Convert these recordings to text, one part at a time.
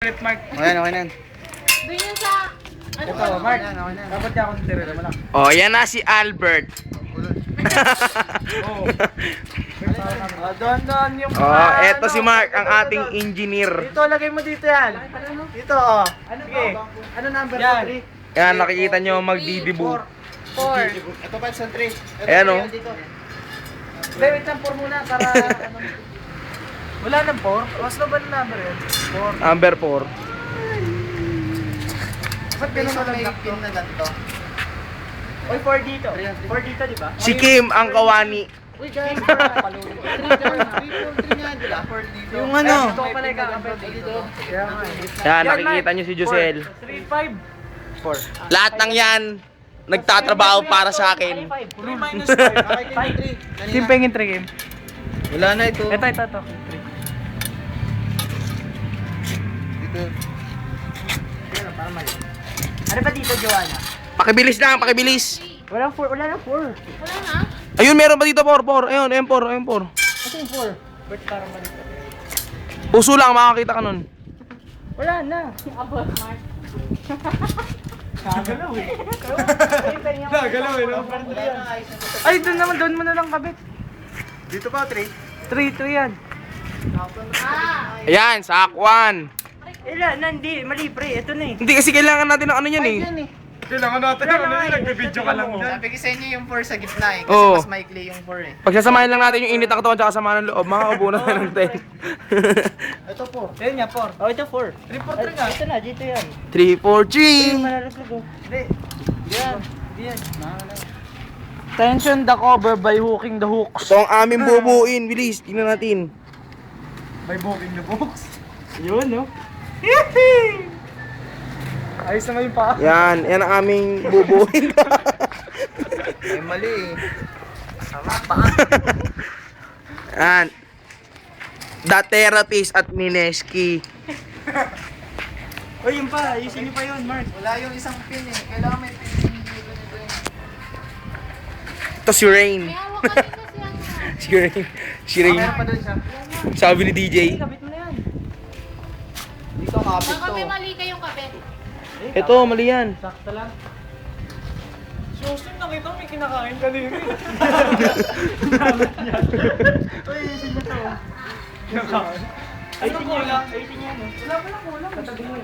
Okay na, okay na. Doon yun sa... Ano Ito, Mark. Dapat niya akong tirira mo lang. Oh, yan na si Albert. Doon yung... Oh, eto si Mark, ang ating engineer. Dito, lagay mo dito yan. Dito, oh. Sige. Ano number? Yan. Yan, nakikita nyo magdidibu. 4. Ito 5 sa 3. Ayan, oh. Wait lang, 4 muna para... Wala nang 4? Mas na ba ng number yun? 4. Number 4. Ba't ganun malagnak to? Oy, 4 dito. 4 dito, di ba? Si Kim ang kawani. Uy, guys. 3 nga, di ba? 4 dito. Yung ano? Ito pala yung kakabit dito. Yan, nakikita nyo si Josel. 3, 5. 4. Lahat ng yan, nagtatrabaho para sa akin. 3 minus 5. 5. Kim pengin 3, Kim. Wala na ito. Ito. Ano ba dito, Joanna? Pakibilis lang, pakibilis. Wala na 4. Wala na? Ayun, meron pa dito 4. Ayun, ayun 4. Ito yung 4. Ba't parang malito? Puso lang, makakita ka nun. Wala na. Abot, Mark. Nagalaw eh. Nagalaw eh, no? Ay, doon mo na lang kabit. Dito pa, 3? 3 yan. Ayan, sa Akwan. Hindi, mali pre. Ito na eh. Hindi kasi kailangan natin ng ano yan eh. Kailangan natin ng ano yun, nagbibidyo ka lang. Sabi ko sa inyo yung 4 sa gitna eh. Kasi Oo. mas maikli yung 4 eh. Pagsasamahin lang natin yung init ng katawan tsaka sama ng loob, makakabuo na tayo ng 10. Ito 4. Yan nga, 4. Oh, ito 4. 3, 4, 3 nga. Ito na, dito yan. 3, 4, 3. Malalag oh. Hindi. Yan. Tension the cover by hooking the hooks. So ang aming bubuin, bilis, tingnan natin. By hooking the hooks? Yun, no? Yee! Ayos naman yung paa. Yan ang aming bubuin. Ay mali eh. Yan. The Therapist at Mineski. Uy, yun pa. Ayusin niyo pa yun, Mark. Wala yung isang pin eh. Kailangan may pin dito nito eh. Ito si Rain. May hawak ka dito si ano. Si Rain. Si Rain. Meron pa doon siya. Sabi ni DJ. Kabit mo na yan. Dito kapit Baka to. may mali kayong kabit. Ito, mali yan. Sakto lang. Si Austin, nakita mo may kinakain kanina. Uy, ayusin niyo to. Kinakain. Ayusin niyo lang. Ayusin niyo no? Wala pa lang kulang. Katabi mo.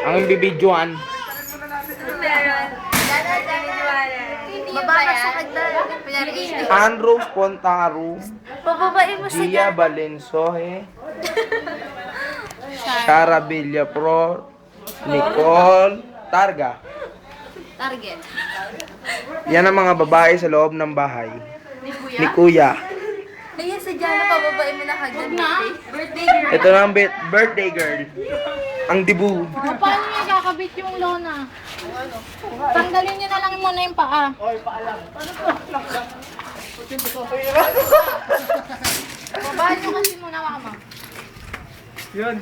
Ang bibidyoan. Baba ka sa hagdan. Kunyari, Andrew Pontaru. pababain mo sa Gia Valenzoe. Shara Villapro. Nicole Targa. target. Yan ang mga babae sa loob ng bahay. Ni Kuya. Ni Kuya. Ayan si Jana, pababain mo na hagdan. Birthday girl. Ito na ang birthday girl. Ang dibu. Paano niya kakabit yung lona? Tanggalin niyo na lang muna yung paa. Babaan niyo kasi muna, mama. Yun.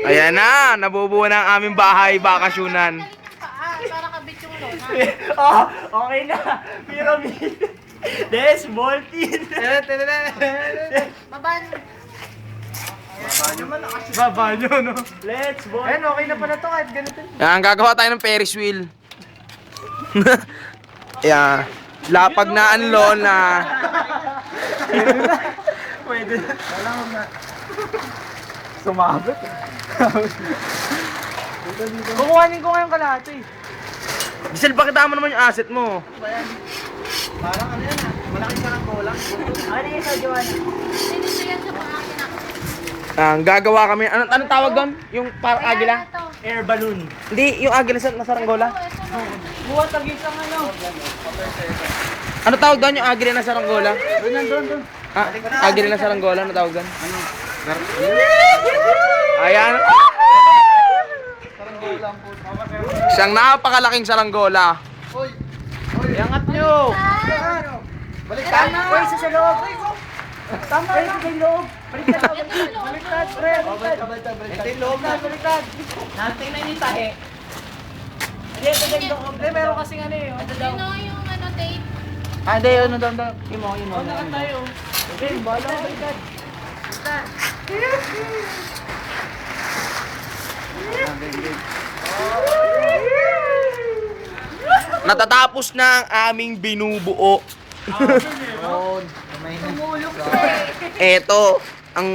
Ayan na, nabubuo na ang aming bahay bakasyunan. Tanggalin yung paa para kabit yung lona. Oh, okay na. Pyramid. Des, Voltin. Babaan. Baba nyo, no? Let's go. Ayan, okay na pala to kahit ganito. Yan, gagawa tayo ng Ferris wheel. Yan. Lapag na ang lona. Pwede na. Wala mo na. Sumabot. Kukuhanin ko ngayon kalahati. Giselle, pakita mo naman yung asset mo. Parang ano yan ah. Malaking sarang kulang. Ano yung sa Joanna? Dito yan sa paa akin ako. Gagawa kami, anong tawag doon? Yung parang agila? Ito. Air balloon. Hindi, yung agila sa Saranggola. Buhat ang isang ano. Ano tawag doon yung agila na Saranggola? Doon. Ah, agila na Saranggola, ano tawag doon? Ayan. Siyang napakalaking Saranggola. Iangat nyo. Baliktad na. Uy, sa loob. Tama na. Sa loob. Baliktad. Baliktad, pre. Ito yung loob na. Baliktad. Nating na yung tahe. Hindi, ito yung loob. Hindi, meron kasing ano eh. Ito daw. Sino yung ano, tape? Ah, hindi, ano daw. Yun mo. Ano tayo? Okay, bahala ka baliktad. Natatapos na ang aming binubuo. Eto, ang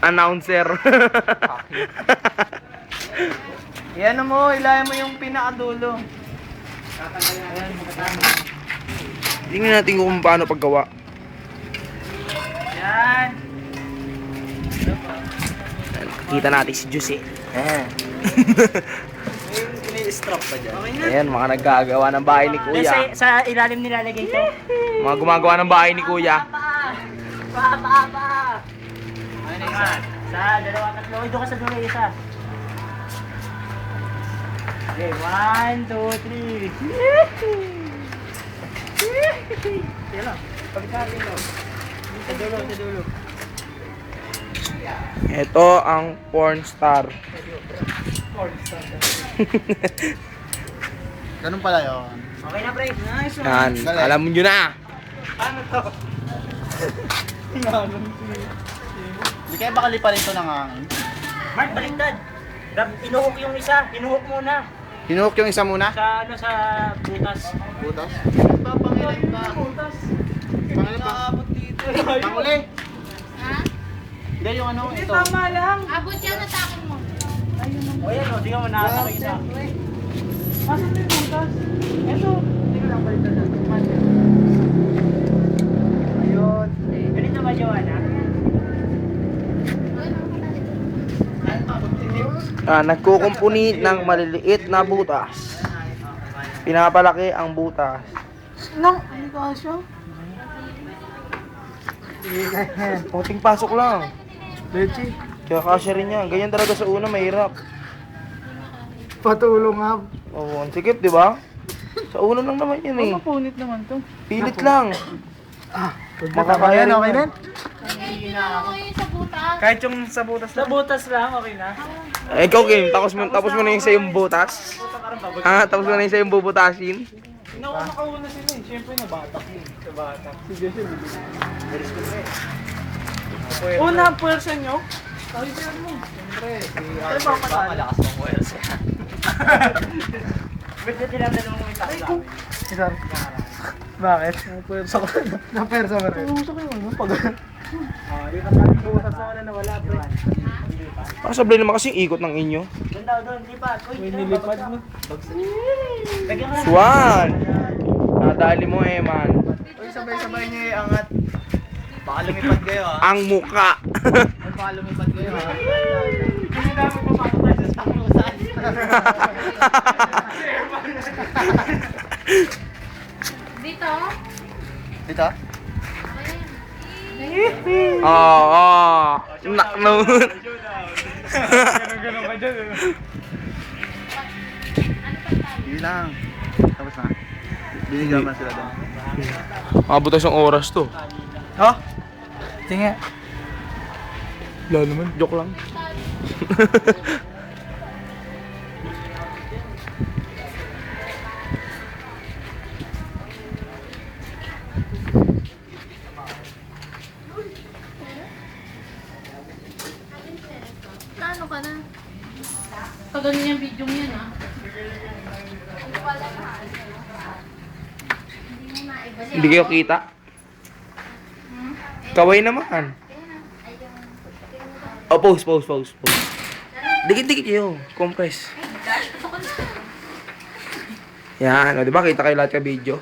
announcer. Yan mo, ilayan mo yung pinakadulo. Tingnan natin kung paano paggawa. Yan. Kita natin si Juicy. May strap pa dyan. Ayan, mga naggagawa ng bahay ni Kuya. Sa ilalim nilalagay ito. Mga gumagawa ng bahay ni Kuya. Pa. Ano isa? Sa dalawa, tatlo. Doon ka sa dulo isa. Okay, 1, 2, 3. Yan lang. Pagkain mo. Sa dulo. Ito ang porn star. Ganun pala yun. Okay na, pre. Nice one. Yan, alam mo nyo na. Ano to? Hindi kaya baka liparin ito ng hangin. Mark, baliktad. Inuhok yung isa. Inuhok muna. Hinuhok yung isa muna. Sa butas. Butas. Pangilan ba? Butas. Pangilan ba? dito. Panguli. Ha? Hindi yung ano, ito. Tama lang. Abot yan, atakin mo. O yan o, tingnan mo, nasa ko isa. Asan na yung butas? Ito. Tingnan lang, baliktad na. Ayun. Ganito ba, Joanna? Nagkukumpuni ng maliliit na butas. Pinapalaki ang butas. Nang, ano ka siya? Kunting pasok lang. Legit. Kaya kasya rin yan. Ganyan talaga sa una, mahirap. Patulong ha. Oo, ang sikip, di ba? Sa una lang naman yun eh. Mapunit naman to. Pilit lang. Makakaya na, okay na? Hindi na ako yung sa butas. Kahit yung sa butas lang. Sa butas lang, okay na. Ikaw, Kim, tapos mo na yung sa'yong butas. Tapos mo na yung sa'yong bubutasin. Nakauna sila eh. Siyempre nabatak yun. Sa batak. Sige, sige. Una, pwersa nyo? Sabi siya mo. Siyempre. Ay, baka malakas ng pwersa. Ba't na tinatanong mo yung taas namin? Isar. Bakit? Napwersa ko na. Napwersa mo rin? Gusto ko yung ano, pag... Di na pati butas na wala nawala, bro. Sablay naman kasi yung ikot ng inyo. Doon daw, doon. Lipad. Uy, nilipad mo. Lagyan mo na. Swan! Nadali mo eh, man. Uy, sabay-sabay niyo iangat. Baka lumipad kayo ha. Ang muka. Baka lumipad kayo ha. Hindi namin papasok tayo sa sakusan. Dito? Dito? Oo. Naknoon. Ganun ka dyan. Hindi lang. Tapos na. Binigyan na sila doon. Mabot isang oras to. Oh? Tinga. Wala naman, joke lang. Ano ka na? Tagal niya yung video yan ah. Hindi kayo kita. Kaway naman. Oh, pause. Dikit-dikit yun. Compress. Yan. O, diba? Kita kayo lahat sa video.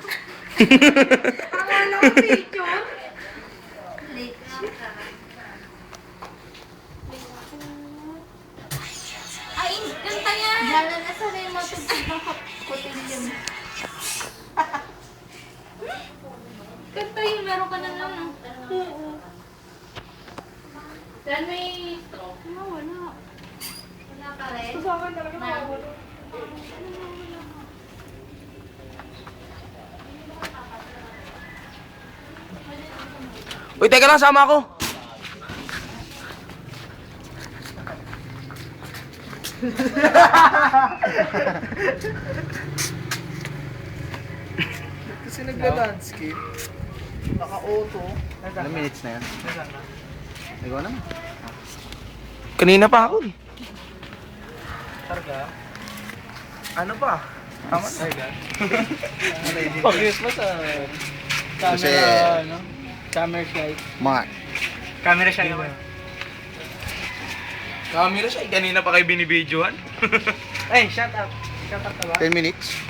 Ay, ganda yan! Lala na sa rin matugtog ng kotilyon. Ganda yun, meron ka na lang. Oo. Then may straw. Wala. Wala ka rin? Sa akin talaga wala. Uy, teka lang, sama ako. Kasi nagla-landscape. Naka-auto. Ilang minutes na yan? Ikaw naman. Kanina pa ako. Targa. Ano pa? Tama na. Targa. Pag-use mo sa Kasi, camera, ano? Camera slide. Mark. Camera siya naman. Camera siya. Kanina pa kayo binibidyohan. Ay, shut up. Shut up na ba? 10 minutes.